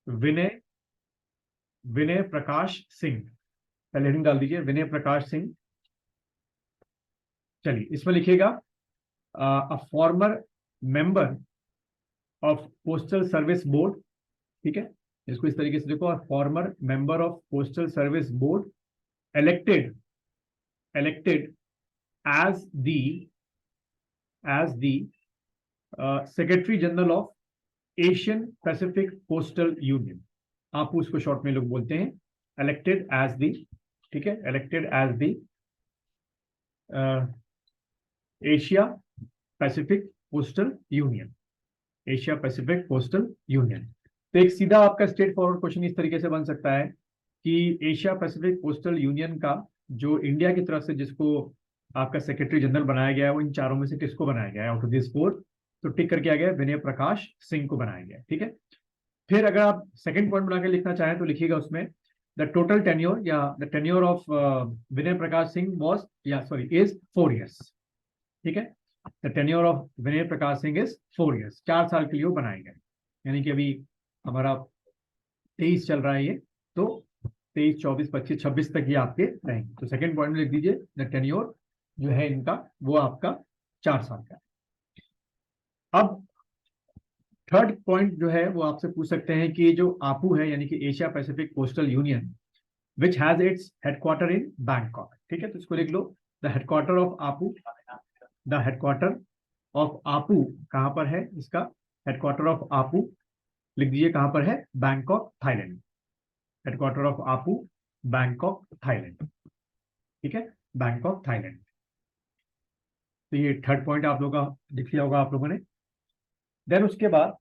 विनय विनय प्रकाश सिंह, पहले हेडिंग डाल दीजिए, विनय प्रकाश सिंह। चलिए इसमें लिखिएगा a former member of postal service board, ठीक है, इसको इस तरीके से देखो, farmer member of postal service board elected as the secretary general of Asian Pacific postal union. आप उसको शॉर्ट में लोग बोलते हैं elected as the, ठीक है, elected as the Asia Pacific postal union, Asia Pacific postal union. तो एक सीधा आपका स्ट्रेट फॉरवर्ड क्वेश्चन इस तरीके से बन सकता है कि एशिया पैसिफिक पोस्टल यूनियन का जो इंडिया की तरफ से जिसको आपका सेक्रेटरी जनरल बनाया गया है, वो इन चारों में से किसको बनाया गया है आउट ऑफ दिस फोर? तो टिक करके आ गया विनय प्रकाश सिंह को बनाया गया, ठीक है। फिर अगर आप सेकंड पॉइंट बनाकर लिखना चाहें तो लिखिएगा उसमें द टोटल टेन्योर या the tenure of Vinay Prakash Singh was is 4 years, ठीक है। The tenure of Vinay Prakash Singh is 4 years, 4 साल के लिए वो बनाए गए, यानी कि अभी हमारा 23 चल रहा है ये, तो 23, 24, 25, 26 तक ये आपके रहेंगे। तो सेकंड पॉइंट में लिख दीजिए द टेन्योर जो है इनका वो आपका 4 साल का है। अब थर्ड पॉइंट जो है वो आपसे पूछ सकते हैं कि जो आपू है यानी कि Asia Pacific postal union which has its headquarter in Bangkok, ठीक है, तो इसको लिख लो द हेडक्वार्टर ऑफ आपू, द हेडक्वार्टर ऑफ आपू कहां पर है? इसका हेडक्वार्टर ऑफ आपू लिख दीजिए कहां पर है? बैंकॉक थाईलैंड, हेडक्वार्टर ऑफ आपू बैंकॉक थाईलैंड, ठीक है, बैंकॉक थाईलैंड। तो ये थर्ड पॉइंट आप लोगों का लिख लिया होगा आप लोगों ने। देन उसके बाद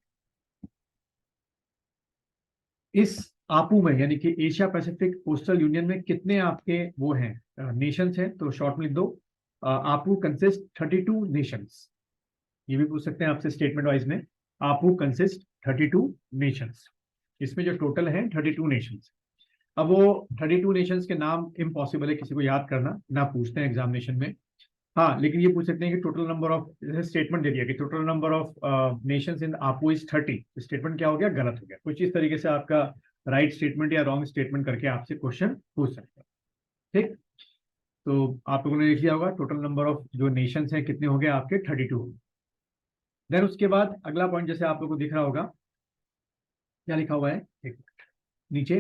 इस आपू में यानी कि एशिया पैसिफिक पोस्टल यूनियन में कितने आपके वो हैं नेशंस हैं? तो शॉर्ट में लिख दो आपू कंसिस्ट 32 नेशंस। ये भी पूछ सकते हैं आपसे स्टेटमेंट वाइज में, आपू कंसिस्ट 32 नेशंस, इसमें जो टोटल है 32 नेशंस। अब वो 32 नेशंस के नाम इम्पॉसिबल है किसी को याद करना, ना पूछते हैं एग्जामिनेशन में। हाँ, लेकिन ये पूछ सकते हैं कि टोटल नंबर ऑफ, जैसे स्टेटमेंट दे दिया कि टोटल नंबर ऑफ नेशंस इन आपू इज 30, स्टेटमेंट क्या हो गया? गलत हो गया। कुछ इस तरीके से आपका राइट स्टेटमेंट या रॉन्ग स्टेटमेंट करके आपसे क्वेश्चन पूछ सकते हैं, ठीक। तो आप लोगों ने लिख लिया होगा टोटल नंबर ऑफ जो नेशंस हैं कितने हो गए आपके? 32। देन उसके बाद अगला पॉइंट जैसे आप लोगों को दिख रहा होगा क्या लिखा हुआ है, एक नीचे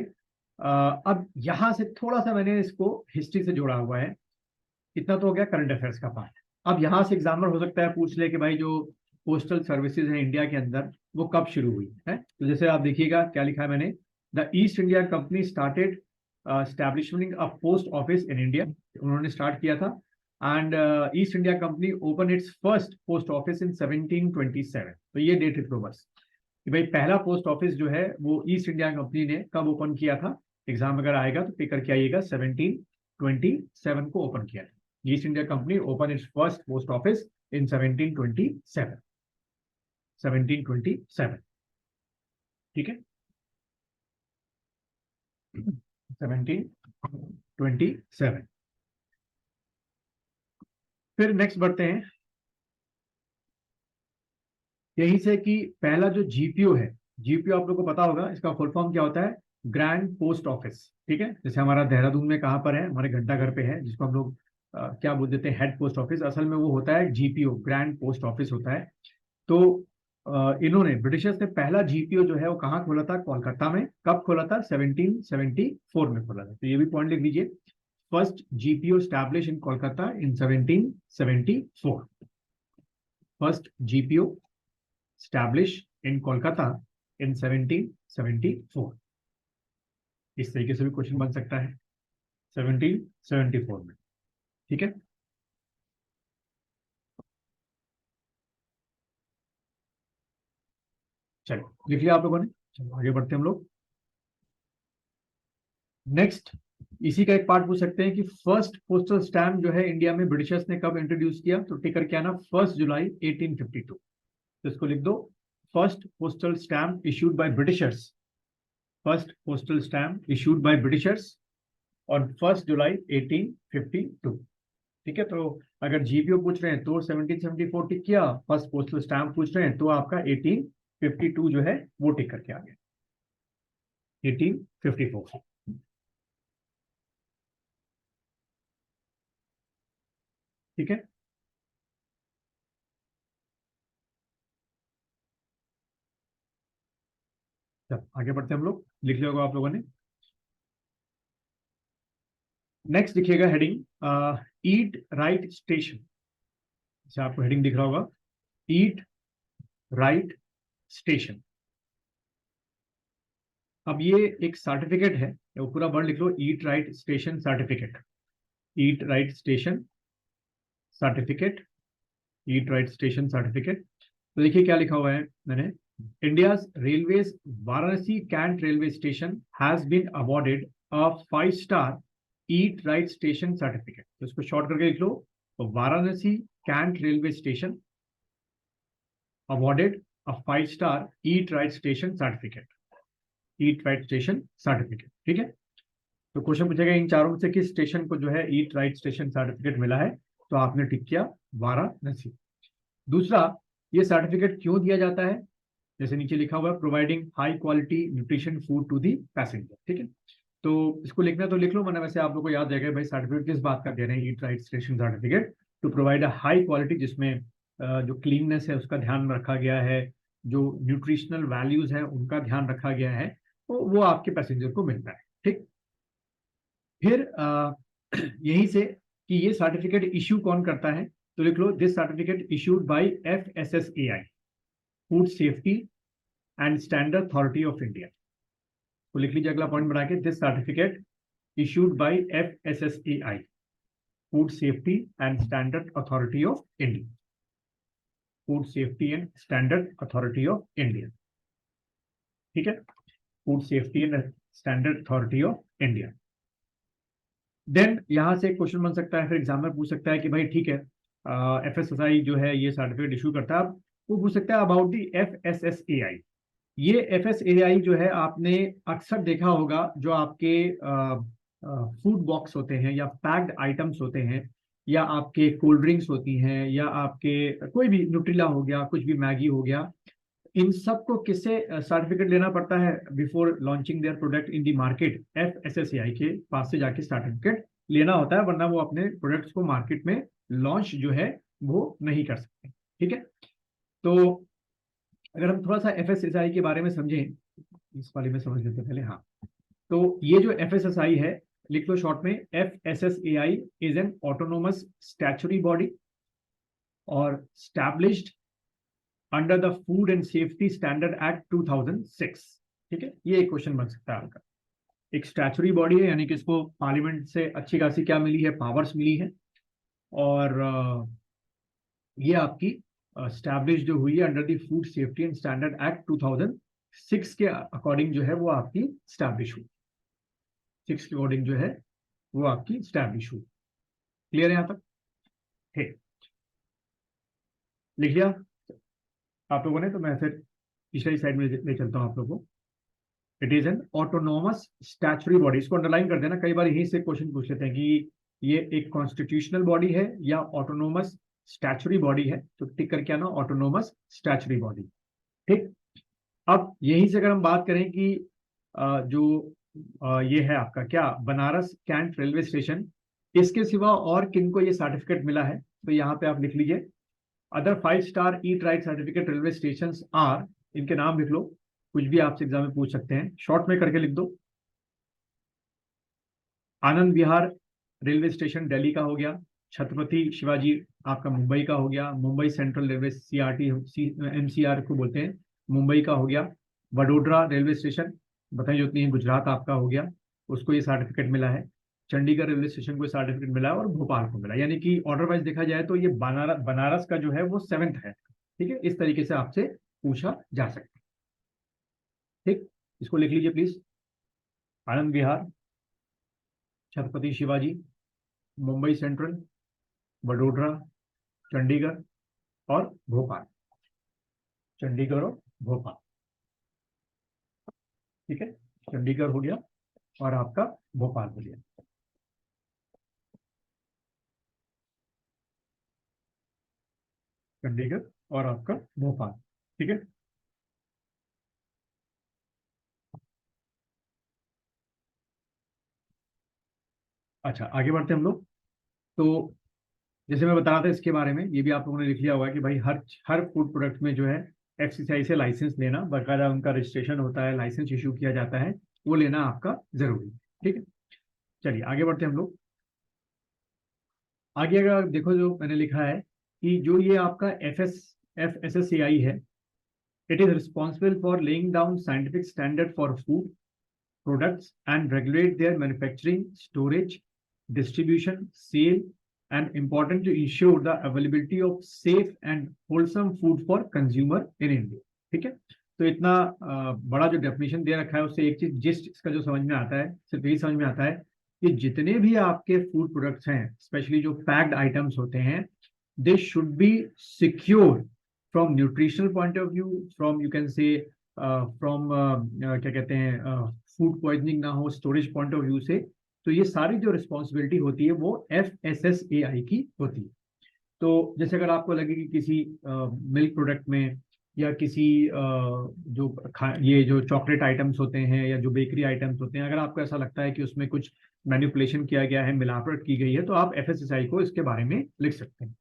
अब यहां से थोड़ा सा मैंने इसको हिस्ट्री से जोड़ा हुआ है। इतना तो हो गया करंट अफेयर्स का पार्ट। अब यहाँ से एग्जामिनर हो सकता है पूछ ले कि भाई जो पोस्टल सर्विसेज है इंडिया के अंदर वो कब शुरू हुई है? तो जैसे आप देखिएगा क्या लिखा है मैंने, the east India company started establishment a post office in India, उन्होंने स्टार्ट किया था। And east India company open it's first post office in 1727। तो ये डेट लिख लो बस कि भाई पहला पोस्ट ऑफिस जो है वो ईस्ट इंडिया कंपनी ने कब ओपन किया था। एग्जाम अगर आएगा तो पिक करके आइएगा, 1727 को ओपन किया था। East India company open it's first post office in 1727, 1727, ठीक है, 1727। फिर नेक्स्ट बढ़ते हैं यहीं से कि पहला जो जीपीओ है, जीपीओ आप लोग को पता होगा इसका फुल फॉर्म क्या होता है? ग्रैंड पोस्ट ऑफिस, ठीक है। जैसे हमारा देहरादून में कहां पर है? हमारे घंटा घर पे है, जिसको हम लोग क्या बोल देते हैं? Head post office. असल में वो होता है जीपीओ, ग्रैंड पोस्ट ऑफिस होता है। तो इन्होंने ब्रिटिशर्स ने पहला जीपीओ जो है वो कहाँ खोला था? कोलकाता में। कब खोला था? 1774 में खोला था। तो ये भी पॉइंट लिख लीजिए, first GPO establish in Kolkata in 1774, first GPO establish in Kolkata in 1774। इस तरीके से भी क्वेश्चन बन सकता है 1774 में, ठीक है। चलो लिख लिया आप लोगों ने, चलो आगे बढ़ते हैं हम लोग। नेक्स्ट इसी का एक पार्ट पूछ सकते हैं कि फर्स्ट पोस्टल स्टैम्प जो है इंडिया में ब्रिटिशर्स ने कब इंट्रोड्यूस किया? तो टिकर क्या ना, 1 जुलाई 1852। तो इसको लिख दो, first postal stamp issued by Britishers, first postal stamp issued by Britishers on 1 जुलाई 1852, ठीक है। तो अगर जीपीओ पूछ रहे हैं तो 1774 टिक किया, फर्स्ट पोस्टल स्टैम्प पूछ रहे हैं तो आपका 1852 जो है वो टिक करके आ गया। 1854। ठीक है, चल आगे बढ़ते हैं हम लोग। लिख लिया होगा आप लोगों ने। नेक्स्ट लिखिएगा हेडिंग ईट राइट स्टेशन। अच्छा, आपको हेडिंग दिख रहा होगा, ईट राइट स्टेशन। अब ये एक सर्टिफिकेट है, वो पूरा वर्ड लिख लो, eat right station certificate. Eat right station certificate, eat right station certificate. तो देखिए क्या लिखा हुआ है मैंने, India's railways Varanasi cantt railway station has been awarded a 5 star eat right station certificate. तो इसको शॉर्ट करके लिख लो, तो Varanasi cantt railway station awarded a 5 star eat right station certificate. Eat right station certificate, ठीक है। तो क्वेश्चन पूछेगा इन चारों में से किस स्टेशन को जो है ईट राइट स्टेशन सर्टिफिकेट मिला है, तो आपने टिक किया वाराणसी। दूसरा, ये सर्टिफिकेट क्यों दिया जाता है, जैसे नीचे लिखा हुआ है, providing high quality nutrition food to the passenger. ठीक है, तो इसको लिखना तो लिख लो, मैंने वैसे आप लोगों को याद रहेगा भाई सर्टिफिकेट किस बात का दे रहे हैं, eat right station certificate to provide a high quality, जिसमें जो क्लीननेस है उसका ध्यान रखा गया है, जो न्यूट्रिशनल वैल्यूज है उनका ध्यान रखा गया है, तो वो आपके पैसेंजर को मिलता है। ठीक, फिर यहीं से कि ये सर्टिफिकेट इश्यू कौन करता है, तो लिख लो, this certificate issued by FSSAI, food safety and standard authority of India. तो लिख लीजिए अगला पॉइंट बना के, this certificate issued by FSSAI, food safety and standard authority of India, food safety and standard authority of India. ठीक है, food safety and standard authority of India. Then यहां से क्वेश्चन बन सकता है, फिर एग्जामिनर पूछ सकता है कि भाई ठीक है, FSSAI जो है ये सर्टिफिकेट इशू करता है, अब वो पूछ सकता है अबाउट दी FSSAI। ये FSSAI जो है आपने अक्सर देखा होगा, जो आपके फूड बॉक्स होते हैं या पैक्ड आइटम्स होते हैं, या आपके कोल्ड ड्रिंक्स होती हैं, या आपके कोई भी न्यूट्रिला हो गया, कुछ भी मैगी हो गया, इन सबको किससे सर्टिफिकेट लेना पड़ता है before launching their product in the market, FSSAI के पास से जाके सर्टिफिकेट लेना होता है, वरना वो अपने प्रोडक्ट्स को मार्केट में लॉन्च जो है वो नहीं कर सकते। ठीक है, तो अगर हम थोड़ा सा FSSAI के बारे में समझें, इस वाले में समझ लेते हैं पहले। हाँ, तो ये जो FSSAI है, लिख लो शॉर्ट में, FSSAI is an autonomous statutory body और established under the food and safety standard act 2006। ठीक है, ये एक क्वेश्चन बन सकता है आपका। एक स्टैचुरी बॉडी है, यानी कि इसको पार्लियामेंट से अच्छी खासी क्या मिली है, पावर्स मिली है, और ये आपकी स्टैब्लिश जो हुई है under the food safety and standard act 2006 के अकॉर्डिंग जो है वो आपकी स्टैब्लिश हुई, 6 के अकॉर्डिंग जो है वो आपकी स्टैब्लिश हुई। क्लियर है यहाँ तक? ठीक, लिख लिया आप लोगों ने, तो मैं फिर पिछली साइड में ले चलता हूँ आप लोगों को। It is an autonomous statutory body, इसको अंडरलाइन कर देना, कई बार यहीं से क्वेश्चन पूछ लेते हैं कि ये एक कॉन्स्टिट्यूशनल बॉडी है या ऑटोनोमस स्टैचुरी बॉडी है, तो टिक करके आना, ऑटोनोमस स्टैचुरी बॉडी। ठीक, अब यहीं से अगर हम बात करें कि जो ये है आपका क्या, बनारस कैंट रेलवे स्टेशन, इसके सिवा और किनको ये सर्टिफिकेट मिला है, तो यहाँ पे आप लिख लीजिए, other 5 star eat right certificate railway station are, इनके नाम लिख लो, कुछ भी आपसे एग्जाम में पूछ सकते हैं, शॉर्ट में करके लिख दो। आनंद विहार रेलवे स्टेशन दिल्ली का हो गया, छत्रपति शिवाजी आपका मुंबई का हो गया, Mumbai central railway CRT MCR को बोलते हैं, मुंबई का हो गया। वडोदरा रेलवे स्टेशन, बताइए जो नहीं, गुजरात आपका हो गया, उसको ये सर्टिफिकेट मिला है। चंडीगढ़ रेलवे स्टेशन को सर्टिफिकेट मिला है, और भोपाल को मिला, यानी कि ऑर्डर वाइज देखा जाए तो ये बनारस बनारस का जो है वो 7th है। ठीक है, इस तरीके से आपसे पूछा जा सकता है। ठीक, इसको लिख लीजिए प्लीज, आनंद विहार, छत्रपति शिवाजी, मुंबई सेंट्रल, वडोदरा, चंडीगढ़ और भोपाल, चंडीगढ़ और भोपाल। ठीक है, चंडीगढ़ हो गया और आपका भोपाल हो गया। चंडीगढ़ और आपका भोपाल। ठीक है, अच्छा, आगे बढ़ते हैं हम लोग। तो जैसे मैं बता रहा था इसके बारे में, ये भी आप लोगों ने लिख लिया होगा कि भाई हर फूड प्रोडक्ट में जो है एफसीसीआई से लाइसेंस लेना, बाकायदा उनका रजिस्ट्रेशन होता है, लाइसेंस इशू किया जाता है, वो लेना आपका जरूरी है। ठीक है, चलिए आगे बढ़ते हैं हम लोग। आगे अगर देखो जो मैंने लिखा है कि जो ये आपका FSSAI है, it is responsible for laying down scientific standard for food products and regulate their manufacturing, storage, distribution, sale, and important to ensure the availability of safe and wholesome food for consumer in India. ठीक है, तो इतना बड़ा जो definition दे रखा है उससे एक चीज जिस इसका जो समझ में आता है, सिर्फ यही समझ में आता है कि जितने भी आपके फूड प्रोडक्ट्स हैं, स्पेशली जो पैक्ड आइटम्स होते हैं, they should be secure from nutritional point of view, from you can say from क्या कहते हैं फूड पॉइजनिंग ना हो, स्टोरेज पॉइंट ऑफ व्यू से। तो ये सारी जो रिस्पॉन्सिबिलिटी होती है वो FSSAI की होती है। तो जैसे अगर आपको लगे कि किसी मिल्क प्रोडक्ट में या किसी ये जो चॉकलेट आइटम्स होते हैं या जो बेकरी आइटम्स होते हैं, अगर आपको ऐसा लगता है कि उसमें कुछ मैनिपुलेशन किया गया है, मिलावट की गई है, तो आप FSSAI को इसके बारे में लिख सकते हैं।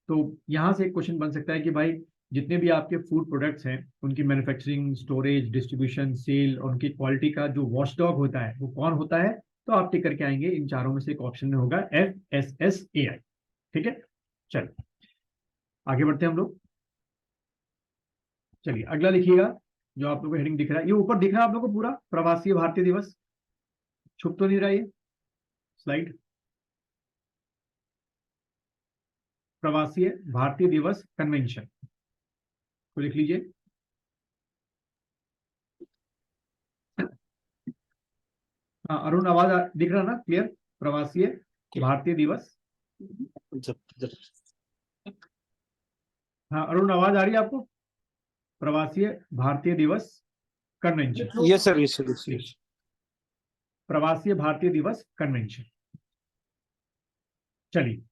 तो यहाँ से एक क्वेश्चन बन सकता है कि भाई जितने भी आपके फूड प्रोडक्ट्स हैं, उनकी मैन्युफैक्चरिंग, स्टोरेज, डिस्ट्रीब्यूशन, सेल और उनकी क्वालिटी का जो वॉचडॉग होता है वो कौन होता है? तो आप टिक करके आएंगे, इन चारों में से एक ऑप्शन में होगा FSSAI। ठीक है, चलिए आगे बढ़ते हैं हम लोग। चलिए अगला लिखिएगा, जो आप लोगों को हेडिंग दिख रहा है, ये ऊपर दिख रहा है आप लोगों को पूरा, प्रवासी भारतीय दिवस, छुप तो नहीं रहा ये स्लाइड? प्रवासी भारतीय दिवस कन्वेंशन तो लिख लीजिए। हाँ अरुण, आवाज दिख रहा ना क्लियर? प्रवासी भारतीय दिवस। जब हाँ अरुण, आवाज आ रही है आपको? प्रवासी भारतीय दिवस convention. Yes sir, yes sir. प्रवासी भारतीय दिवस कन्वेंशन। चलिए,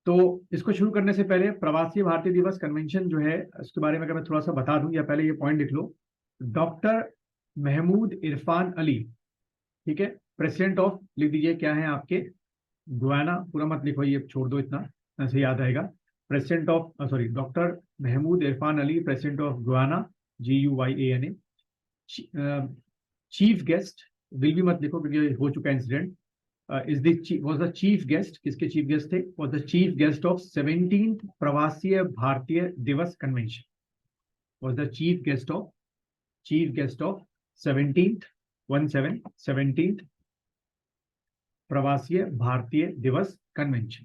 तो इसको शुरू करने से पहले प्रवासी भारतीय दिवस कन्वेंशन जो है उसके बारे में अगर मैं थोड़ा सा बता दूं, या पहले ये पॉइंट लिख लो। डॉक्टर महमूद इरफान अली, ठीक है, प्रेसिडेंट ऑफ, लिख दीजिए क्या है आपके, गुयाना, पूरा मत लिखो, ये छोड़ दो, इतना ऐसे याद आएगा। President of, sorry, doctor Mohamed Irfaan Ali, president of Guyana, GUYANA। Chief guest, will भी मत लिखो क्योंकि हो चुका incident. was the chief guest, किसके चीफ गेस्ट थे? was the chief guest of 17th प्रवासी भारतीय दिवस convention. was the chief guest of 17th प्रवासी भारतीय दिवस कन्वेंशन।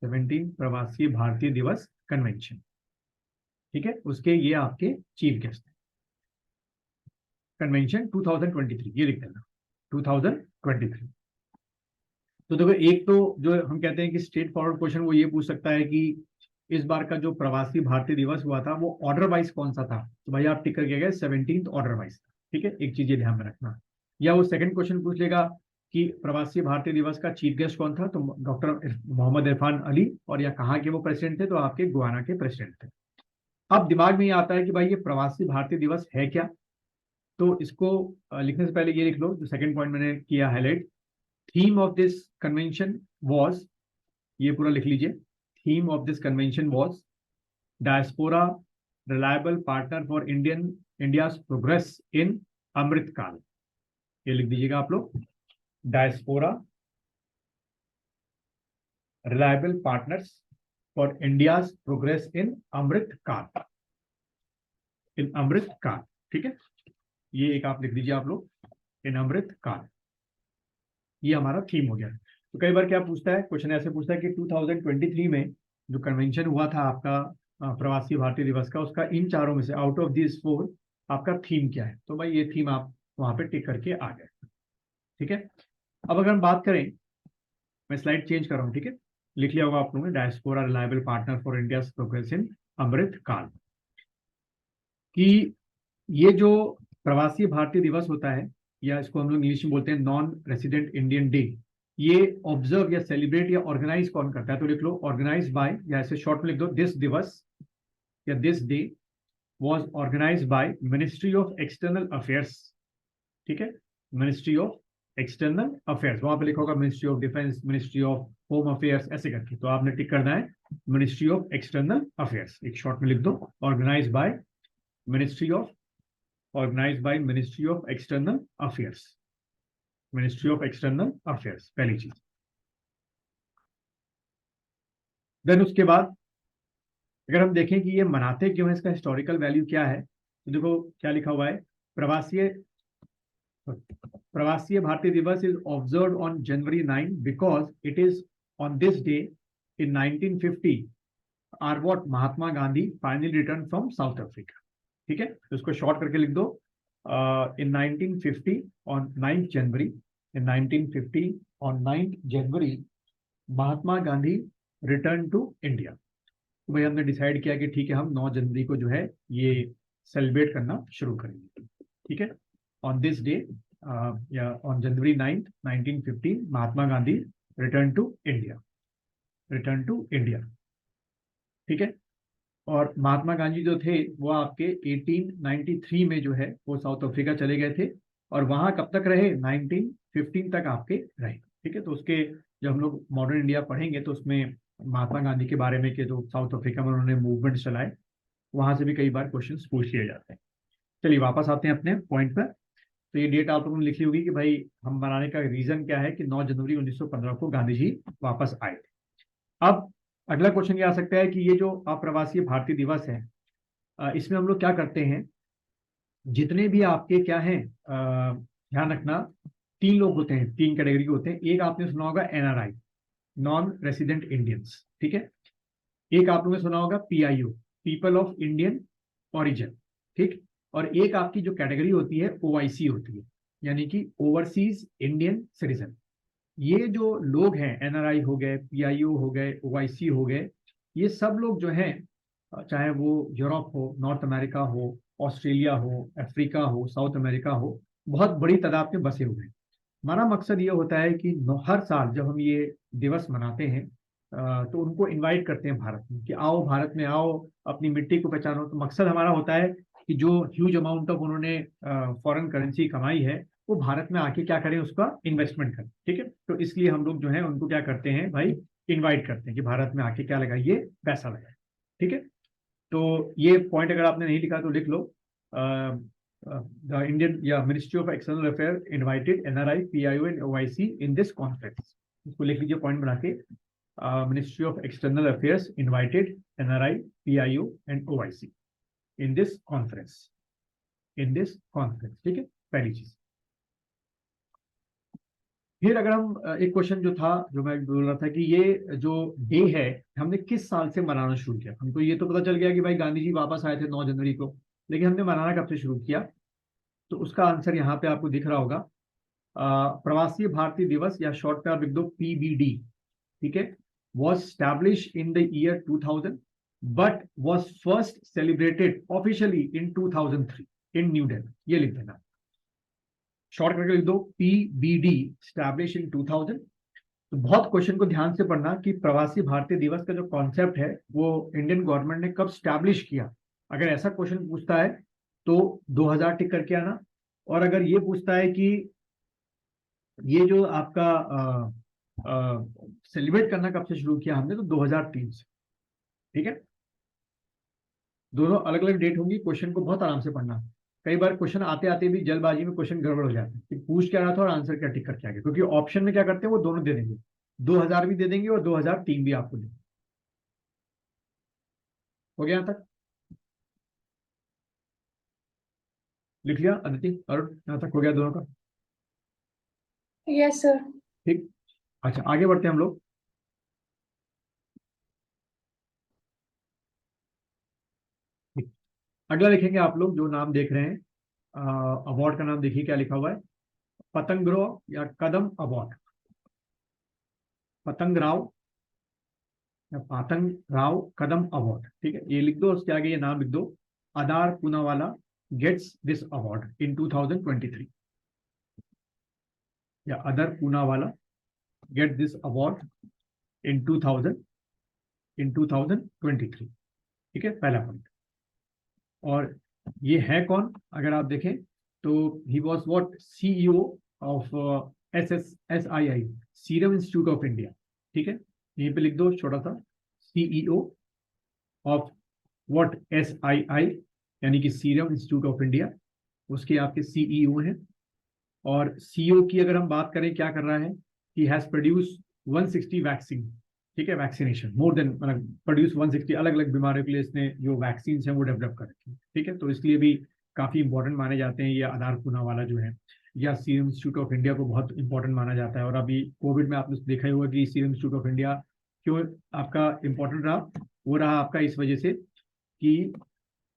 17 प्रवासी भारतीय दिवस कन्वेंशन, ठीक है, उसके ये आपके चीफ गेस्ट हैं। कन्वेंशन 2023, ये लिख देना 2023। तो देखो, एक तो जो हम कहते हैं कि स्ट्रेट फॉरवर्ड क्वेश्चन वो ये पूछ सकता है कि इस बार का जो प्रवासी भारतीय दिवस हुआ था वो ऑर्डर वाइज कौन सा था? तो भाई आप टिक करके गए 17th ऑर्डर वाइज, ठीक है, एक चीज ये ध्यान में रखना। या वो सेकंड क्वेश्चन पूछ लेगा कि प्रवासी भारतीय दिवस का चीफ गेस्ट कौन था, तो डॉक्टर मोहम्मद इरफान अली, और या कहाँ के वो प्रेसिडेंट थे, तो आपके गुयाना के प्रेसिडेंट थे। अब दिमाग में ये आता है कि भाई ये प्रवासी भारतीय दिवस है क्या? तो इसको लिखने से पहले ये लिख लो, जो सेकंड पॉइंट मैंने किया highlight. Theme of this convention was, ये पूरा लिख लीजिए, theme of this convention was diaspora reliable partner for India's progress in Amrit Kaal. ये लिख दीजिएगा आप लोग, diaspora reliable partners for India's progress in Amrit Kaal, in Amrit काल, ठीक है, ये एक आप लिख दीजिए आप लोग, इन अमृत काल। ये हमारा थीम हो गया। तो कई बार क्या पूछता है, क्वेश्चन ऐसे पूछता है कि 2023 में जो कन्वेंशन हुआ था आपका प्रवासी भारतीय दिवस का, उसका इन चारों में से आउट ऑफ दिस 4 आपका थीम क्या है? तो भाई ये थीम आप वहां पे टिक करके आ गए, ठीक है। अब अगर हम बात करें, मैं स्लाइड चेंज कर रहा हूँ, ठीक है, लिख लिया होगा आप लोगों ने, diaspora reliable partner for India progress in Amrit Kaal, कि ये जो प्रवासी भारतीय दिवस होता है, या इसको हम लोग इंग्लिश में बोलते हैं नॉन रेसिडेंट इंडियन डे, ये ऑब्जर्व या सेलिब्रेट या ऑर्गेनाइज कौन करता है? तो लिख लो ऑर्गेनाइज बाय, या ऐसे शॉर्ट में लिख दो, दिस दिवस या this day was organised by ministry of external affairs, ठीक है, मिनिस्ट्री ऑफ एक्सटर्नल अफेयर्स, वहां पे लिखा होगा ministry of defence, ministry of home affairs, ऐसे करके, तो आपने टिक करना है मिनिस्ट्री ऑफ एक्सटर्नल अफेयर्स, एक शॉर्ट में लिख दो, organise by ministry of, organise by ministry of external affairs, ministry of external affairs, पहली चीज। देन उसके बाद अगर हम देखें कि ये मनाते क्यों है, इसका हिस्टोरिकल वैल्यू क्या है, तो देखो क्या लिखा हुआ है, प्रवासी Pravasiya Bharatiya Divas is observe on January 9 because it is on this day in 1950 are what Mahatma Gandhi finally return from South Africa. ठीक है, तो इसको शॉर्ट करके लिख दो, in 1950 on 9th January, in 1950 on 9th January Mahatma Gandhi return to India. तो भाई हमने डिसाइड किया कि ठीक है, हम 9 जनवरी को जो है ये सेलिब्रेट करना शुरू करेंगे। ठीक है, ऑन दिस डे या on January 9th 1915 Mahatma Gandhi return to India, return to India. ठीक है, और महात्मा गांधी जो थे वो आपके 1893 में जो है वो साउथ अफ्रीका चले गए थे, और वहां कब तक रहे, 1915 तक आपके रहे। ठीक है, तो उसके जब हम लोग मॉडर्न इंडिया पढ़ेंगे तो उसमें महात्मा गांधी के बारे में कि जो साउथ अफ्रीका में उन्होंने मूवमेंट चलाए, वहां से भी कई बार क्वेश्चन पूछ लिए जाते हैं। चलिए वापस आते हैं अपने पॉइंट पर। तो ये डेट आप लोगों ने लिखी होगी कि भाई हम बनाने का रीजन क्या है कि 9 जनवरी 1915 को गांधी जी वापस आए थे। अब अगला क्वेश्चन ये आ सकता है कि ये जो अप्रवासी भारतीय दिवस है, इसमें हम लोग क्या करते हैं, जितने भी आपके क्या हैं, ध्यान रखना, 3 लोग होते हैं, 3 कैटेगरी के होते हैं। एक आपने सुना होगा एनआरआई, नॉन रेसिडेंट इंडियंस। ठीक है, एक आप लोगों ने सुना होगा PIO, people of Indian origin. ठीक, और एक आपकी जो कैटेगरी होती है ओआईसी होती है, यानी कि ओवरसीज इंडियन सिटीजन। ये जो लोग हैं, एनआरआई हो गए, पीआईओ हो गए, ओआईसी हो गए, ये सब लोग जो हैं, चाहे वो यूरोप हो, नॉर्थ अमेरिका हो, ऑस्ट्रेलिया हो, अफ्रीका हो, साउथ अमेरिका हो, बहुत बड़ी तादाद में बसे हुए हैं। हमारा मकसद ये होता है कि हर साल जब हम ये दिवस मनाते हैं तो उनको इनवाइट करते हैं भारत में कि आओ, भारत में आओ, अपनी मिट्टी को पहचानो। तो मकसद हमारा होता है कि जो ह्यूज अमाउंट ऑफ उन्होंने फॉरेन करेंसी कमाई है वो भारत में आके क्या करें, उसका इन्वेस्टमेंट करें। ठीक है, तो इसलिए हम लोग जो है उनको क्या करते हैं भाई, इनवाइट करते हैं कि भारत में आके क्या लगाइए, पैसा लगाए। ठीक है, तो ये पॉइंट अगर आपने नहीं लिखा तो लिख लो, द इंडियन या ministry of external affair invited NRI, PIO and OIC in this conference. इसको लिख लीजिए पॉइंट बना के, ministry of external affairs invited NRI, PIO and OIC in this conference, in this conference. ठीक है, पहली चीज। फिर अगर हम एक क्वेश्चन जो था, जो मैं बोल रहा था कि ये जो डे है हमने किस साल से मनाना शुरू किया। हमको ये तो पता चल गया कि भाई गांधी जी वापस आए थे 9 जनवरी को, लेकिन हमने मनाना कब से शुरू किया, तो उसका आंसर यहाँ पे आपको दिख रहा होगा, प्रवासी भारतीय दिवस या शॉर्ट में आप लिख दो पीबीडी। ठीक है, was establish in the year 2000 but was first celebrated officially in 2003 in new Delhi. ये लिख देना, शॉर्ट करके लिख दो पीबीडी, स्टैब्लिश इन 2000। तो बहुत क्वेश्चन को ध्यान से पढ़ना कि प्रवासी भारतीय दिवस का जो कॉन्सेप्ट है वो इंडियन गवर्नमेंट ने कब स्टैब्लिश किया। अगर ऐसा क्वेश्चन पूछता है तो 2000 टिक करके आना, और अगर ये पूछता है कि ये जो आपका सेलिब्रेट करना कब से शुरू किया हमने, तो 2003 से। ठीक है, दोनों अलग अलग डेट होंगी, क्वेश्चन को बहुत आराम से पढ़ना। कई बार क्वेश्चन आते आते भी जल्दबाजी में क्वेश्चन गड़बड़ हो जाते हैं कि पूछ क्या रहा था और आंसर क्या टिक करके आ गया, क्योंकि ऑप्शन में क्या करते हैं वो दोनों दे देंगे, 2000 भी दे देंगे और 2003 भी आपको देंगे। हो गया यहाँ तक, लिख लिया अदिति, अरुण, यहाँ तक हो गया दोनों का। Yes sir. ठीक, अच्छा आगे बढ़ते हैं हम लोग। अगला लिखेंगे आप लोग, जो नाम देख रहे हैं, अवार्ड का नाम देखिए क्या लिखा हुआ है, पतंगराव या कदम अवार्ड, पतंग राव या पतंग राव कदम अवार्ड। ठीक है, ये लिख दो, उसके आगे ये नाम लिख दो, Adar Poonawalla gets this award in 2023, या Adar Poonawalla get this award in 2023। ठीक है, पहला पॉइंट। और ये है कौन, अगर आप देखें तो he was what, CEO of SSSII, serum institute of India, ठीक है, यहीं पे लिख दो छोटा सा, CEO ऑफ व्हाट, SII, यानी कि सीरम इंस्टीट्यूट ऑफ इंडिया, उसके आपके CEO हैं। और CEO की अगर हम बात करें, क्या कर रहा है, ही हैज प्रोड्यूस 160 वैक्सीन, ठीक है, वैक्सीनेशन मोर देन, मतलब प्रोड्यूस 160 अलग अलग बीमारियों के लिए इसने जो वैक्सीन हैं वो डेवलप कर रखी है, ठीक है। तो इसलिए भी काफी इंपॉर्टेंट माने जाते हैं ये आधार पूना वाला जो है, या सीरम इंस्टीट्यूट ऑफ इंडिया को बहुत इंपॉर्टेंट माना जाता है। और अभी कोविड में आपने देखा ही होगा कि सीरम इंस्टीट्यूट ऑफ इंडिया क्यों आपका इंपॉर्टेंट रहा, वो रहा आपका इस वजह से कि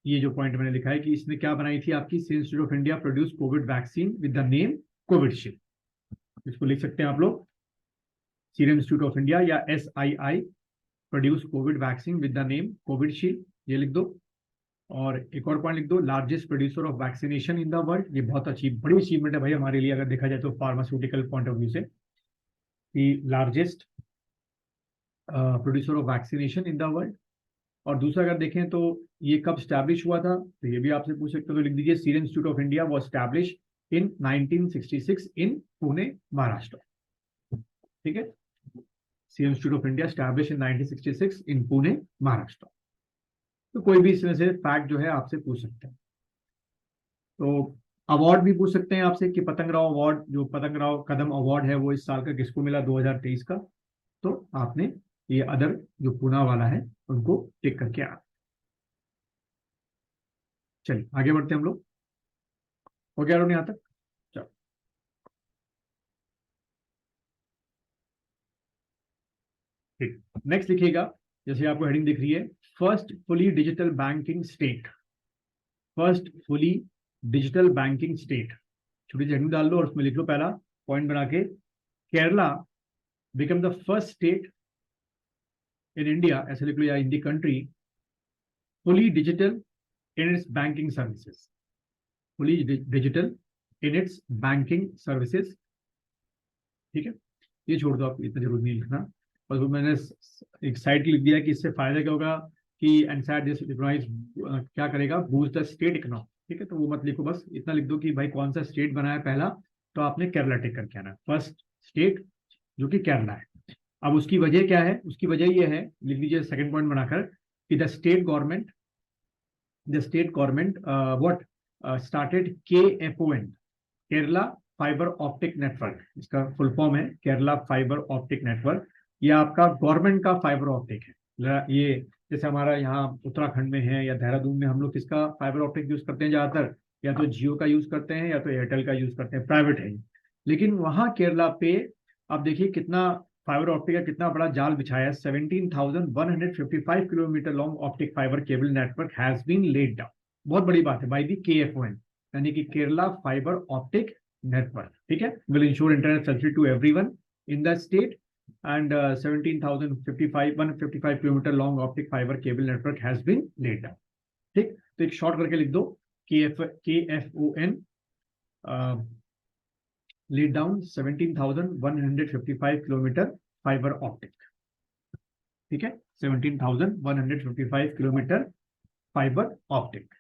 ये जो पॉइंट मैंने लिखा है कि इसने क्या बनाई थी आपकी, serum institute of India produce Covid vaccine with the name Covishield, इसको लिख सकते हैं आप लोग, सीरम इंस्टीट्यूट ऑफ इंडिया या SII produce Covid vaccine with the name Covishield, ये लिख दो। और एक और पॉइंट लिख दो, largest producer of vaccination in the world, ये बहुत अच्छी बड़ी अचीवमेंट है भाई हमारे लिए अगर देखा जाए तो फार्मास्यूटिकल पॉइंट ऑफ व्यू से, कि largest producer of vaccination in the world. और दूसरा अगर देखें तो ये कब स्टैब्लिश हुआ था, तो ये भी आपसे पूछ सकते हो, तो लिख दीजिए serum institute of India was establish in 1966 इन पुणे, महाराष्ट्र, ठीक है, serum institute of India establish in 1966 इन पुणे, महाराष्ट्र। तो कोई भी इसमें से फैक्ट जो है आपसे पूछ सकते हैं। तो अवार्ड भी पूछ सकते हैं आपसे कि पतंग राव अवार्ड, जो पतंग राव कदम अवार्ड है वो इस साल का किसको मिला, 2023 का, तो आपने ये अदर जो पूना वाला है उनको टिक करके आ। चलिए आगे बढ़ते हैं हम लोग, हो गया यहां तक, चलो ठीक। नेक्स्ट लिखिएगा, जैसे आपको हेडिंग दिख रही है, first fully digital banking state, first fully digital banking state, छोटी सी हेडिंग डाल लो और उसमें लिख लो पहला पॉइंट बना के, Kerala become the first state in India, ऐसे लिख लो, या in the country, fully digital in its banking services, fully digital in its banking services, ठीक है। ये छोड़ दो, आप इतना जरूर नहीं लिखना, बस वो मैंने एक साइड लिख दिया कि इससे फायदा क्या होगा कि एनसाइड दिस इकोनॉमिक्स क्या करेगा, बूस्ट द स्टेट इकोनॉमी, ठीक है। तो वो मत लिखो, बस इतना लिख दो कि भाई कौन सा स्टेट बनाया पहला, तो आपने केरला टिक करके आना, फर्स्ट स्टेट जो कि केरला है। अब उसकी वजह क्या है, उसकी वजह ये है, लिख लीजिए सेकंड पॉइंट बनाकर, कि the state government what started KFON, Kerala fibre optic network, इसका फुल फॉर्म है केरला फाइबर ऑप्टिक नेटवर्क। ये आपका गवर्नमेंट का फाइबर ऑप्टिक है। ये जैसे हमारा यहाँ उत्तराखंड में है या देहरादून में, हम लोग किसका फाइबर ऑप्टिक यूज करते हैं ज्यादातर, या तो जियो का यूज करते हैं या तो एयरटेल का यूज करते हैं, प्राइवेट है। लेकिन वहां केरला पे आप देखिए कितना फाइबर ऑप्टिक का कितना बड़ा जाल बिछाया है, 17,155 kilometre long optic fibre cable network has been laid down, बहुत बड़ी बात है, बाय दी KFON, यानी कि केरला फाइबर ऑप्टिक नेटवर्क, ठीक है, will ensure internet facility to everyone in the state and 155 kilometre long optic fibre cable network has been laid down, ठीक। तो एक शॉर्ट करके लिख दो, KFON laid down 17,155 kilometre fibre optic, ठीक है, 17,155 kilometre fibre optic,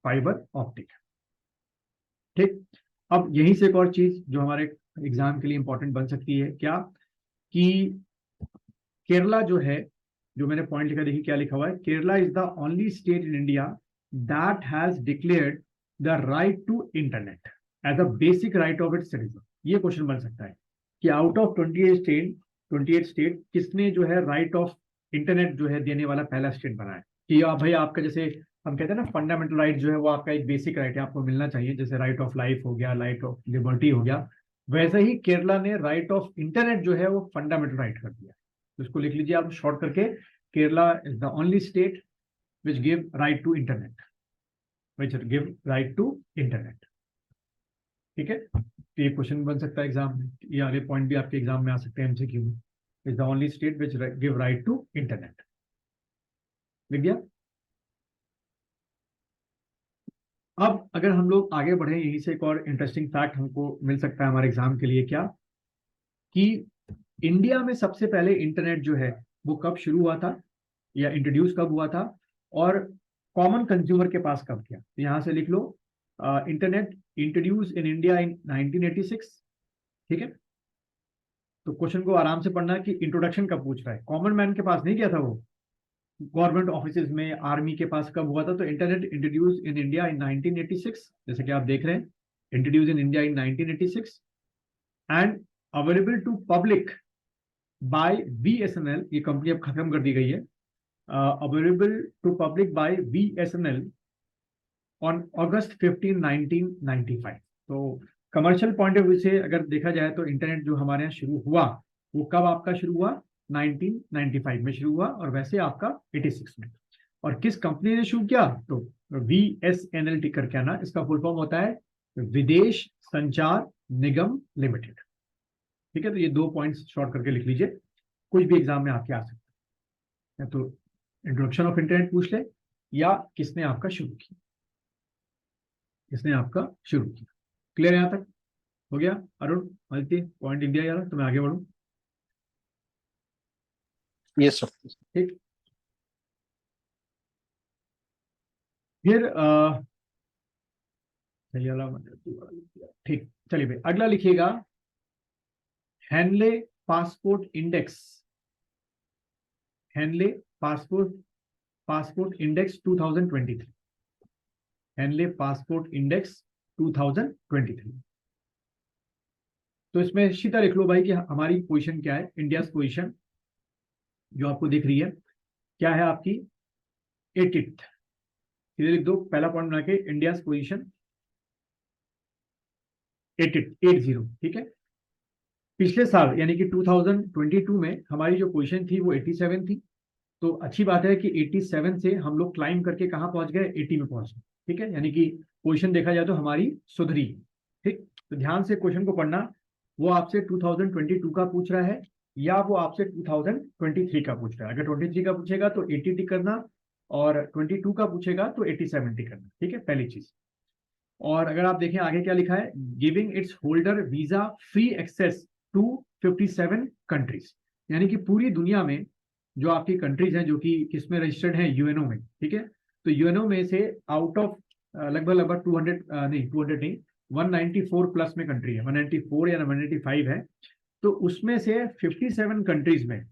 fibre optic, ठीक। अब यहीं से एक और चीज जो हमारे एग्जाम के लिए इंपॉर्टेंट बन सकती है, क्या कि केरला जो है, जो मैंने पॉइंट लिखा, देखिए क्या लिखा हुआ है, Kerala is the only state in India that has declared the right to internet as a basic right of its citizen. ये क्वेश्चन बन सकता है कि आउट ऑफ 28 स्टेट किसने जो है राइट ऑफ इंटरनेट जो है देने वाला पहला स्टेट बना है, कि भाई आपका जैसे हम कहते हैं ना फंडामेंटल राइट जो है वो आपका एक बेसिक राइट है, आपको मिलना चाहिए, जैसे राइट ऑफ लाइफ हो गया, राइट ऑफ लिबर्टी हो गया, वैसे ही केरला ने राइट ऑफ इंटरनेट जो है वो फंडामेंटल राइट कर दिया। तो इसको लिख लीजिए आप शॉर्ट करके, Kerala is the only state which give right to internet, which give right to internet, ठीक है। तो ये क्वेश्चन बन सकता है एग्जाम में, ये आगे पॉइंट भी आपके एग्जाम में आ सकते हैं MCQ में, is the only state which give right to internet, लिख दिया। अब अगर हम लोग आगे बढ़े, यहीं से एक और इंटरेस्टिंग फैक्ट हमको मिल सकता है हमारे एग्जाम के लिए, क्या कि इंडिया में सबसे पहले इंटरनेट जो है वो कब शुरू हुआ था या इंट्रोड्यूस कब हुआ था, और कॉमन कंज्यूमर के पास कब किया। तो यहां से लिख लो, internet introduce in India in 1986, ठीक है, तो क्वेश्चन को आराम से पढ़ना कि इंट्रोडक्शन कब पूछ रहा है, कॉमन मैन के पास नहीं गया था वो, गवर्नमेंट ऑफिस में, आर्मी के पास कब हुआ था। तो internet introduce in India in 1986, जैसे कि आप देख रहे हैं, introduce in India in 1986 and available to public by BSNL, ये कंपनी अब खत्म कर दी गई है, available to public by BSNL on August 15, 1995। तो कमर्शियल पॉइंट ऑफ व्यू से अगर देखा जाए तो इंटरनेट जो हमारे यहाँ शुरू हुआ वो कब आपका शुरू हुआ, 1995 में शुरू हुआ, और वैसे आपका 86 में। और किस कंपनी ने शुरू किया, तो VSNL टिकर क्या ना, इसका फुल फॉर्म होता है विदेश संचार निगम लिमिटेड। ठीक है, तो ये 2 पॉइंट्स शॉर्ट करके लिख लीजिए, कुछ भी एग्जाम में आपके आ सकते हैं। तो इंट्रोडक्शन ऑफ इंटरनेट पूछ ले, या किसने आपका शुरू किया, किसने आपका शुरू किया। क्लियर यहां तक हो गया। अरुण मल्टी पॉइंट इंडिया यार, तो मैं आगे बढ़ू। Yes sir. ठीक, फिर ठीक, चलिए भाई अगला लिखिएगा, Henle passport index, Henle passport index 2023, Henle passport index 2023। तो इसमें सीधा लिख लो भाई कि हमारी पोजीशन क्या है, इंडिया पोजीशन जो आपको दिख रही है क्या है आपकी, 80th। सीधे लिख दो, पहला पॉइंट बना के इंडिया पोजीशन 80, ठीक है। पिछले साल यानी कि 2022 में हमारी जो पोजीशन थी वो 87 थी। तो अच्छी बात है कि 87 से हम लोग क्लाइम करके कहाँ पहुंच गए, 80 में पहुंच गए। ठीक है, यानी कि पोजीशन देखा जाए तो हमारी सुधरी। ठीक, तो ध्यान से क्वेश्चन को पढ़ना, वो आपसे 2022 का पूछ रहा है या वो आपसे 2023 का पूछ रहा है। अगर 23 का पूछेगा तो 80 टिक करना, और 22 का पूछेगा तो 87 टिक करना। ठीक है, पहली चीज। और अगर आप देखें आगे क्या लिखा है, giving its holder visa free access to 57 countries, यानी कि पूरी दुनिया में जो आपकी कंट्रीज हैं जो कि किसमें रजिस्टर्ड हैं, यूएनओ में। ठीक है, तो यूएनओ में से आउट ऑफ लगभग 200 नहीं 200 नहीं 194 प्लस में कंट्री है, 194 या 195 है। तो उसमें से 57 कंट्रीज में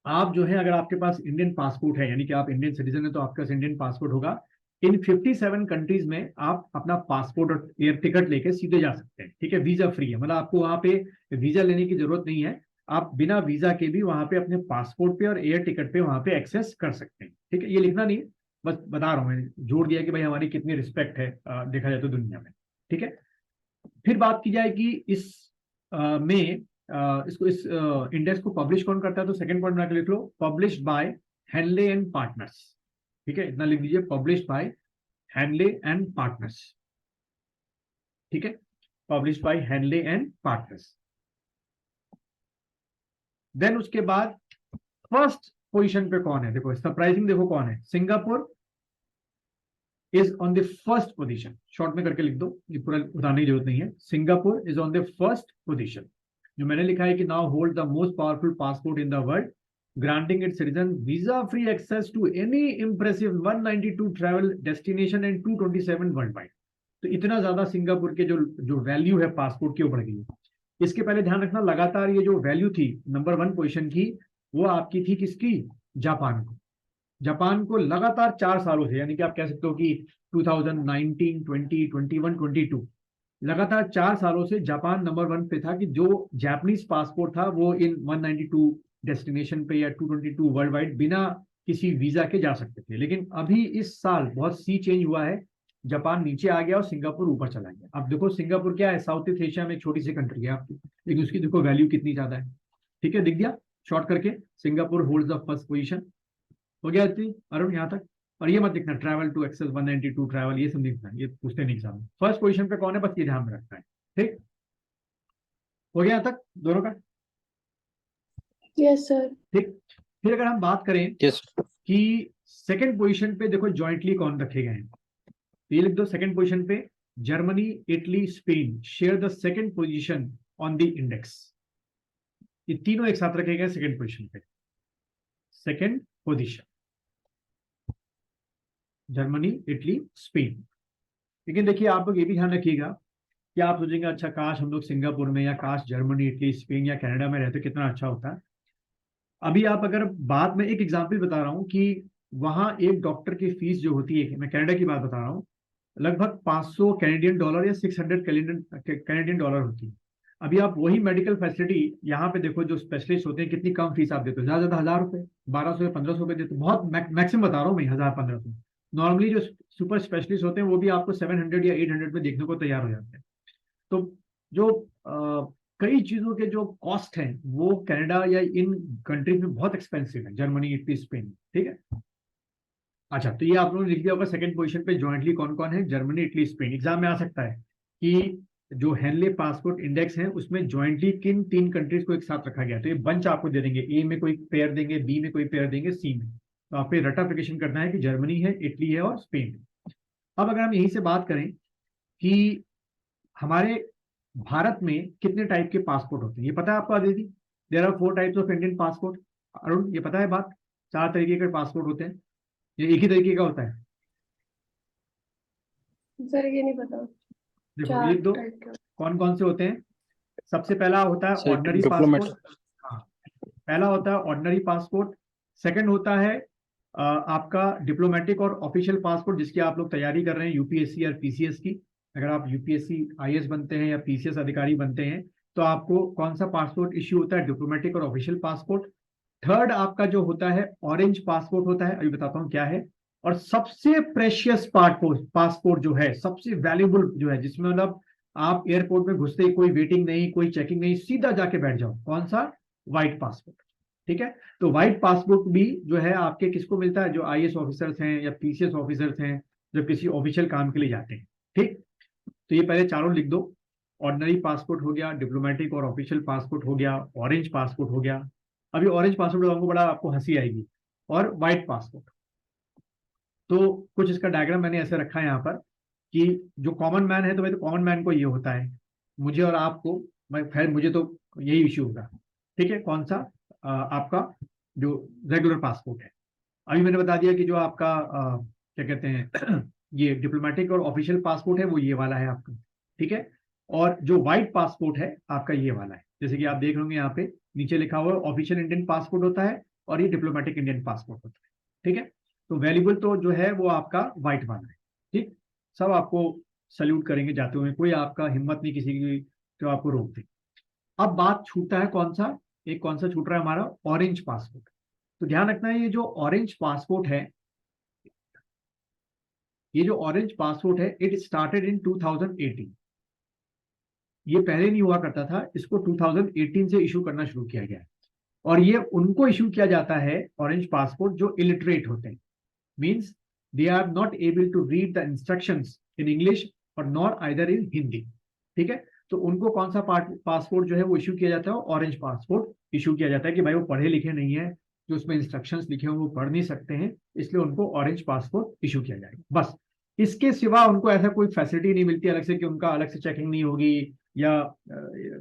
आप जो है, अगर आपके पास इंडियन पासपोर्ट है, यानी कि आप इंडियन सिटीजन है, तो आपके पास इंडियन पासपोर्ट होगा, इन 57 कंट्रीज में आप अपना पासपोर्ट और एयर टिकट लेके सीधे जा सकते हैं। ठीक है, वीजा फ्री है, मतलब आपको वहां पे वीजा लेने की जरूरत नहीं है, आप बिना वीजा के भी वहां पे अपने पासपोर्ट पे और एयर टिकट पे वहां पे एक्सेस कर सकते हैं। ठीक है, ये लिखना नहीं, बस बता रहा हूं, मैं जोड़ दिया कि भाई हमारी कितनी रिस्पेक्ट है देखा जाए तो दुनिया में। ठीक है, फिर बात की जाए कि इस में इसको इस इंडेक्स को पब्लिश कौन करता है, तो सेकंड पॉइंट बना के लिख लो, published by Henley and partners. ठीक है, इतना लिख दीजिए, published by Henley and partners. ठीक है, published by Henley and partners. Then उसके बाद फर्स्ट पोजीशन पे कौन है, देखो सरप्राइजिंग, देखो कौन है, Singapore is on the first position. Short में करके लिख दो, ये पूरा बताने की जरूरत नहीं है। Singapore is on the first position, जो मैंने लिखा है कि now hold the most powerful passport in the world, granting its citizen visa free access to any impressive 192 travel destination and 227 worldwide। तो इतना ज्यादा सिंगापुर के जो जो वैल्यू है पासपोर्ट की वो बढ़ गई है। इसके पहले ध्यान रखना, लगातार ये जो वैल्यू थी नंबर 1 पोजीशन की, वो आपकी थी किसकी, जापान को। जापान को लगातार 4 सालों से, यानी कि आप कह सकते हो कि 2019, 20, 21, 22, लगातार 4 सालों से जापान नंबर 1 पे था कि जो जापानीज पासपोर्ट था वो इन 192 डेस्टिनेशन पे या 222 वर्ल्ड वाइड बिना किसी वीजा के जा सकते थे। लेकिन अभी इस साल बहुत सी चेंज हुआ है, जापान नीचे आ गया और सिंगापुर ऊपर चला गया। अब देखो सिंगापुर क्या है, साउथ ईस्ट एशिया में एक छोटी सी कंट्री है आपकी, लेकिन उसकी देखो वैल्यू कितनी ज्यादा है। ठीक है, दिख गया शॉर्ट करके, Singapore holds the first position. हो गया इतनी अरुण यहाँ तक। और ये मत लिखना ट्रैवल टू एक्सेस 192 ट्रैवल, ये सब लिखना, ये पूछते नहीं एग्जाम में। फर्स्ट पोजीशन पे कौन है, बस ये ध्यान में रखना है। ठीक, हो गया यहाँ तक दोनों का। Yes sir. ठीक, फिर अगर हम बात करें यस कि सेकंड पोजीशन पे देखो जॉइंटली कौन रखे गए हैं, तो ये लिख दो, सेकंड पोजीशन पे Germany, Italy, Spain share the second position on the index. ये तीनों एक साथ रखे गए सेकंड पोजीशन पे, second position Germany, Italy, Spain. लेकिन देखिए आप लोग ये भी ध्यान रखिएगा क्या आप सोचेंगे अच्छा काश हम लोग सिंगापुर में, या काश जर्मनी, इटली, स्पेन या कनाडा में रहते कितना अच्छा होता। अभी आप अगर बात में एक एग्जांपल बता रहा हूँ कि वहाँ एक डॉक्टर की फीस जो होती है, मैं कनाडा की बात बता रहा हूँ, लगभग 500 कैनेडियन डॉलर या 600 कैनेडियन डॉलर होती है। अभी आप वही मेडिकल फैसिलिटी यहाँ पे देखो, जो स्पेशलिस्ट होते हैं कितनी कम फीस आप देते हो, ज्यादा ज्यादा 1000 रुपए, 1200 या 1500 रुपए देते हो, बहुत मैक्सिमम बता रहा हूँ मैं, 1000 1500। नॉर्मली जो सुपर स्पेशलिस्ट होते हैं वो भी आपको 700 या 800 में देखने को तैयार हो जाते हैं। तो जो कई चीजों के जो कॉस्ट हैं वो कनाडा या इन कंट्रीज में बहुत एक्सपेंसिव है, जर्मनी, इटली, स्पेन। ठीक है। अच्छा, तो ये आप लोगों ने लिख दिया होगा सेकंड पोजीशन पे ज्वाइंटली कौन कौन है, जर्मनी, इटली, स्पेन। एग्जाम में आ सकता है कि जो हेनले पासपोर्ट इंडेक्स है उसमें ज्वाइंटली किन 3 कंट्रीज को एक साथ रखा गया। तो ये बंच आपको दे देंगे, ए में कोई पेयर देंगे, बी में कोई पेयर देंगे, सी में। तो आप पे रटाफिकेशन करना है कि जर्मनी है, इटली है और स्पेन है। अब अगर हम यहीं से बात करें कि हमारे भारत में कितने टाइप के पासपोर्ट होते हैं, ये पता है आपको Aditi? There are 4 types of Indian passport. Arun, ये पता है बात? 4 तरीके के पासपोर्ट होते हैं, ये एक ही तरीके का होता है? सर ये नहीं पता। देखो चार लिख दो टाइप के। कौन कौन से होते हैं। सबसे पहला होता है सर ऑर्डिनरी डिप्लोमेट। पासपोर्ट। हाँ, पहला होता है ऑर्डिनरी पासपोर्ट। सेकंड होता है आपका डिप्लोमेटिक और ऑफिशियल पासपोर्ट, जिसकी आप लोग तैयारी कर रहे हैं यूपीएससी और पीसीएस की। अगर आप यूपीएससी आईएएस बनते हैं या पीसीएस अधिकारी बनते हैं तो आपको कौन सा पासपोर्ट इश्यू होता है, डिप्लोमेटिक और ऑफिशियल पासपोर्ट। थर्ड आपका जो होता है ऑरेंज पासपोर्ट होता है, अभी बताता हूँ क्या है। और सबसे प्रेशियस पासपोर्ट जो है, सबसे वैल्यूबल जो है, जिसमें मतलब आप एयरपोर्ट में घुसते ही कोई वेटिंग नहीं, कोई चेकिंग नहीं, सीधा जाके बैठ जाओ, कौन सा? White passport. ठीक है। तो व्हाइट पासपोर्ट भी जो है आपके किसको मिलता है, जो आईएएस ऑफिसर्स हैं या पीसीएस ऑफिसर्स हैं, जो किसी ऑफिशियल काम के लिए जाते हैं। ठीक। तो ये पहले चारों लिख दो। ऑर्डिनरी पासपोर्ट हो गया, डिप्लोमेटिक और ऑफिशियल पासपोर्ट हो गया, ऑरेंज पासपोर्ट हो गया। अभी ऑरेंज पासपोर्ट आपको बड़ा आपको हंसी आएगी। और व्हाइट पासपोर्ट, तो कुछ इसका डायग्राम मैंने ऐसे रखा है यहाँ पर कि जो कॉमन मैन है, तो भाई तो कॉमन मैन को ये होता है, मुझे और आपको, मैं खैर मुझे तो यही इश्यू होगा। ठीक है। कौन सा? आपका जो रेगुलर पासपोर्ट है। अभी मैंने बता दिया कि जो आपका क्या कहते हैं ये डिप्लोमेटिक और ऑफिशियल पासपोर्ट है वो ये वाला है आपका। ठीक है। और जो व्हाइट पासपोर्ट है आपका ये वाला है, जैसे कि आप देख रहे होंगे यहाँ पे नीचे लिखा हुआ है ऑफिशियल इंडियन पासपोर्ट होता है और ये डिप्लोमेटिक इंडियन पासपोर्ट होता है। ठीक है। तो वैल्यूबल तो जो है वो आपका व्हाइट वाला है। ठीक। सब आपको सल्यूट करेंगे जाते हुए, कोई आपका हिम्मत नहीं किसी की जो आपको रोक दे। अब बात छूटता है कौन सा, एक कौन सा छूट रहा है हमारा, ऑरेंज पासपोर्ट। तो ध्यान रखना है ये जो ऑरेंज पासपोर्ट है, ये जो ऑरेंज पासपोर्ट है इट स्टार्टेड इन 2018। ये पहले नहीं हुआ करता था, इसको 2018 से इशू करना शुरू किया गया है। और ये उनको इशू किया जाता है ऑरेंज पासपोर्ट जो इलिटरेट होते हैं, means they are not able to read the instructions in English और नॉर आइदर इन हिंदी। ठीक है। तो उनको कौन सा पासपोर्ट जो है वो इशू किया जाता है, ऑरेंज पासपोर्ट इशू किया जाता है कि भाई वो पढ़े लिखे नहीं है, जो उसमें इंस्ट्रक्शंस लिखे हैं वो पढ़ नहीं सकते हैं, इसलिए उनको ऑरेंज पासपोर्ट इशू किया जाएगा बस। इसके सिवा उनको ऐसा कोई फैसिलिटी नहीं मिलती अलग से कि उनका अलग से चेकिंग नहीं होगी, या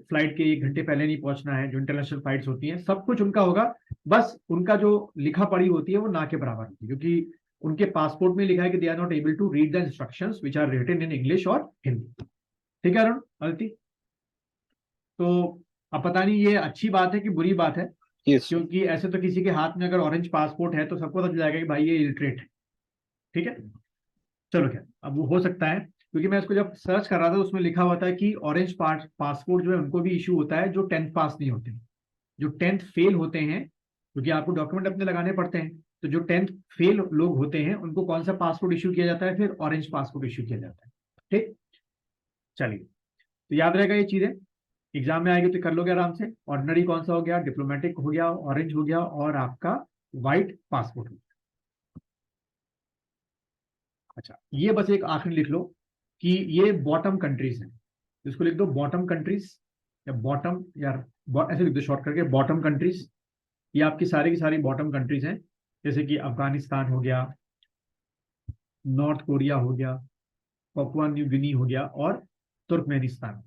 फ्लाइट के 1 घंटे पहले नहीं पहुंचना है, जो इंटरनेशनल फ्लाइट्स होती हैं सब कुछ उनका होगा। बस उनका जो लिखा पढ़ी होती है वो ना के बराबर होती है, क्योंकि उनके पासपोर्ट में लिखा है कि they are not able to read the instructions which are written in English और हिंदी। ठीक है अरुण, अदिति? तो अब पता नहीं ये अच्छी बात है कि बुरी बात है, यस। क्योंकि ऐसे तो किसी के हाथ में अगर ऑरेंज पासपोर्ट है तो सबको पता चल जाएगा कि भाई ये इलिटरेट है। ठीक है। चलो क्या, अब वो हो सकता है, क्योंकि मैं इसको जब सर्च कर रहा था तो उसमें लिखा हुआ था कि ऑरेंज पासपोर्ट जो है उनको भी इशू होता है जो 10th पास नहीं होते, जो 10th फेल होते हैं, क्योंकि आपको डॉक्यूमेंट अपने लगाने पड़ते हैं। तो जो 10th फेल लोग होते हैं उनको कौन सा पासपोर्ट इशू किया जाता है, फिर ऑरेंज पासपोर्ट इशू किया जाता है। ठीक। चलिए, तो याद रहेगा ये चीजें, एग्जाम में आएगी तो कर लोगे आराम से। ऑर्डिनरी कौन सा हो गया, डिप्लोमेटिक हो गया, ऑरेंज हो गया, और आपका व्हाइट पासपोर्ट हो गया। अच्छा, ये बस एक आखिरी लिख लो कि ये बॉटम कंट्रीज हैं, इसको लिख दो बॉटम कंट्रीज, या बॉटम, या ऐसे लिख दो शॉर्ट करके बॉटम कंट्रीज। ये आपकी सारी की सारी बॉटम कंट्रीज हैं, जैसे कि अफगानिस्तान हो गया, नॉर्थ कोरिया हो गया, पपुआ न्यू गिनी हो गया, और तुर्कमेनिस्तान।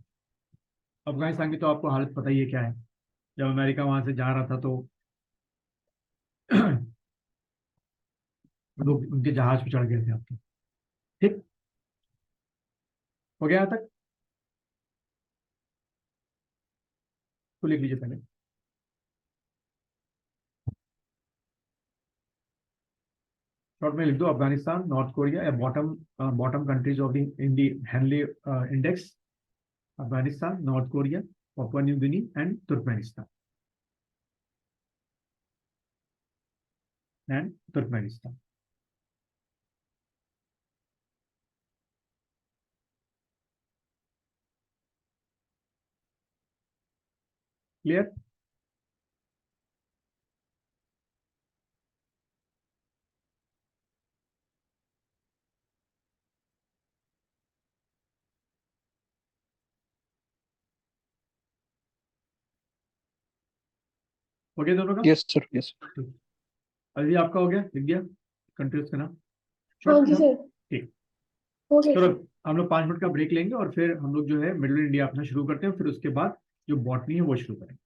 अफगानिस्तान की तो आपको हालत पता ही है क्या है, जब अमेरिका वहां से जा रहा था तो लोग उनके जहाज पे चढ़ गए थे आपके। ठीक हो गया यहाँ तक? तो लिख लीजिए पहले। शॉर्ट में लिख दो अफगानिस्तान, नॉर्थ कोरिया या bottom countries of the in the Henley index, Afghanistan, north Korea, Papua New Guinea and Turkmenistan. Clear? हो गया दोनों का? Yes, sir. Yes. अभी आपका हो गया, लिख दिया कंट्रीज का नाम? हाँ जी Short सर। ठीक। ओके चलो सर। हम लोग 5 मिनट का ब्रेक लेंगे और फिर हम लोग जो है मिडिल इंडिया अपना शुरू करते हैं, फिर उसके बाद जो बॉटनी है वो शुरू करेंगे।